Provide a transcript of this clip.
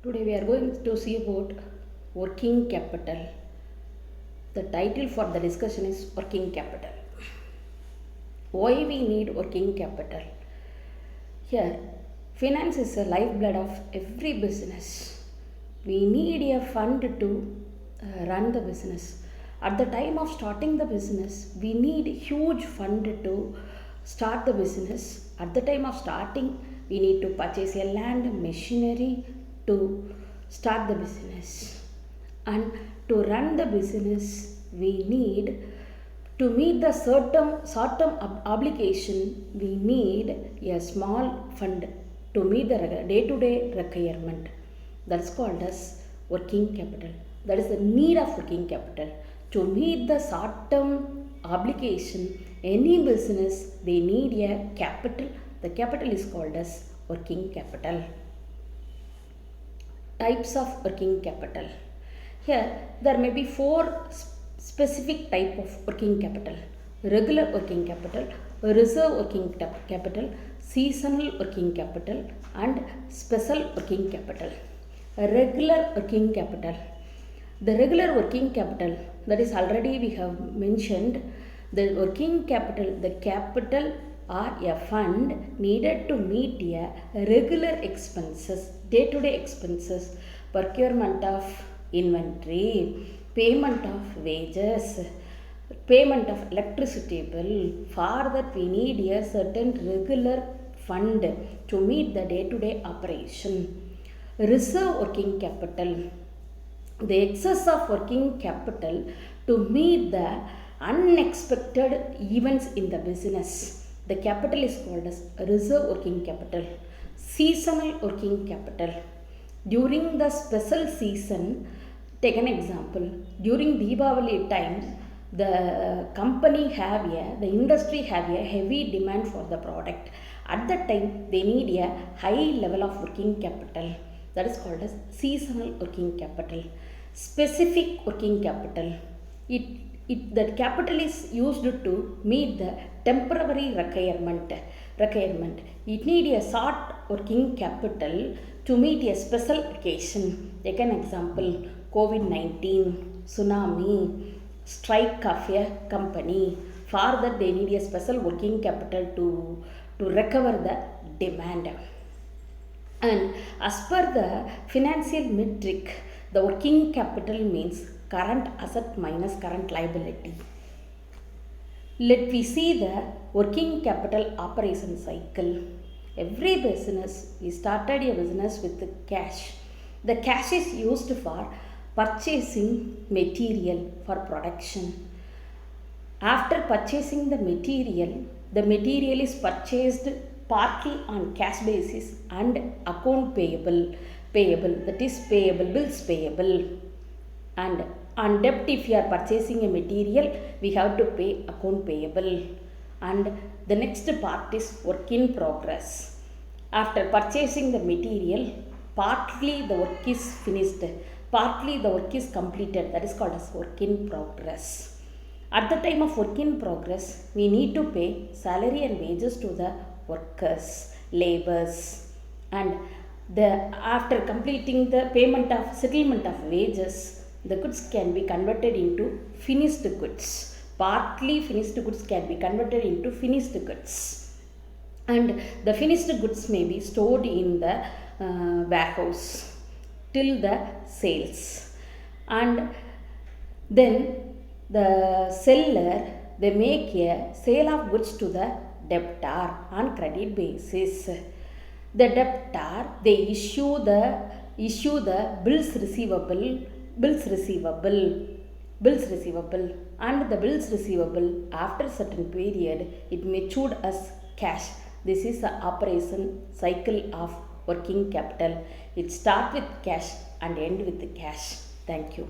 Today we are going to see about working capital. The title for the discussion is working capital. Why we need working capital? Here, finance is the lifeblood of every business. We need a fund to run the business. At the time of starting the business, we need huge fund to start the business. At the time of starting, we need to purchase a land, machinery to start the business. And to run the business, we need to meet the short-term obligation, we need a small fund to meet the day-to-day requirement. That's called as working capital. That is the need of working capital. To meet the short-term obligation, any business, they need a capital. The capital is called as working capital. Types of working capital. Here, there may be four specific type of working capital: regular working capital, reserve working capital, seasonal working capital, and special working capital. Regular working capital. The regular working capital, that is already we have mentioned, the working capital, the capital or a fund needed to meet a regular expenses, day-to-day expenses, procurement of inventory, payment of wages, payment of electricity bill. For that we need a certain regular fund to meet the day-to-day operation. Reserve working capital. The excess of working capital to meet the unexpected events in the business. The capital is called as reserve working capital. Seasonal working capital. During the special season, take an example. During Deepavali times, the industry have a heavy demand for the product. At that time, they need a high level of working capital. That is called as seasonal working capital. Specific working capital. The capital is used to meet the temporary requirement. It needs a short working capital to meet a special occasion. Take an example: COVID-19, tsunami, strike of a company. For that they need a special working capital to recover the demand. And as per the financial metric, the working capital means current asset minus current liability. Let we see the working capital operation cycle. Every business, we started a business with the cash. The cash is used for purchasing material for production. After purchasing the material is purchased partly on cash basis and account payable, that is payable, bills payable. And on debt, if you are purchasing a material, we have to pay account payable. And the next part is work in progress. After purchasing the material, partly the work is finished, partly the work is completed. That is called as work in progress. At the time of work in progress, we need to pay salary and wages to the workers, laborers. And after completing the settlement of wages, the goods can be converted into finished goods. Partly finished goods can be converted into finished goods. And the finished goods may be stored in the warehouse till the sales. And then the seller, they make a sale of goods to the debtor on credit basis. The debtor, they issue the bills receivable, and the bills receivable after certain period it matured as cash. This is the operation cycle of working capital. It starts with cash and end with cash. Thank you.